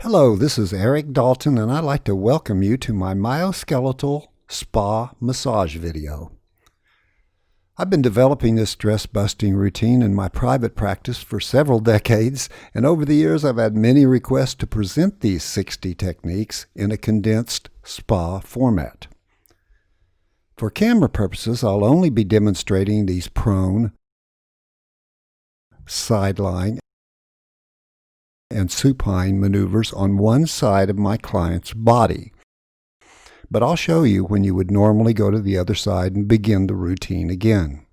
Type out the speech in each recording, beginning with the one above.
Hello, this is Eric Dalton, and I'd like to welcome you to my Myoskeletal Spa Massage video. I've been developing this stress-busting routine in my private practice for several decades, and over the years I've had many requests to present these 60 techniques in a condensed spa format. For camera purposes, I'll only be demonstrating these prone, side-lying, and supine maneuvers on one side of my client's body. But I'll show you when you would normally go to the other side and begin the routine again.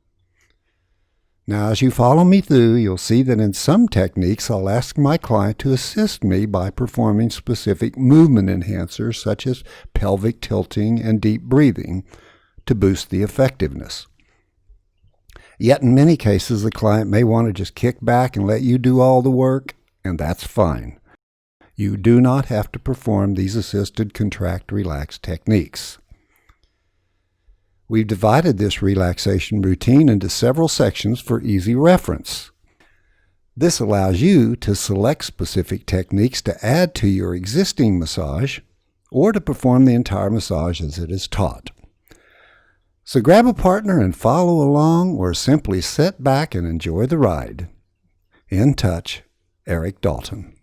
Now, as you follow me through, you'll see that in some techniques I'll ask my client to assist me by performing specific movement enhancers such as pelvic tilting and deep breathing to boost the effectiveness. Yet in many cases the client may want to just kick back and let you do all the work, and that's fine. You do not have to perform these assisted contract-relax techniques. We've divided this relaxation routine into several sections for easy reference. This allows you to select specific techniques to add to your existing massage or to perform the entire massage as it is taught. So grab a partner and follow along, or simply sit back and enjoy the ride. In touch, Eric Dalton.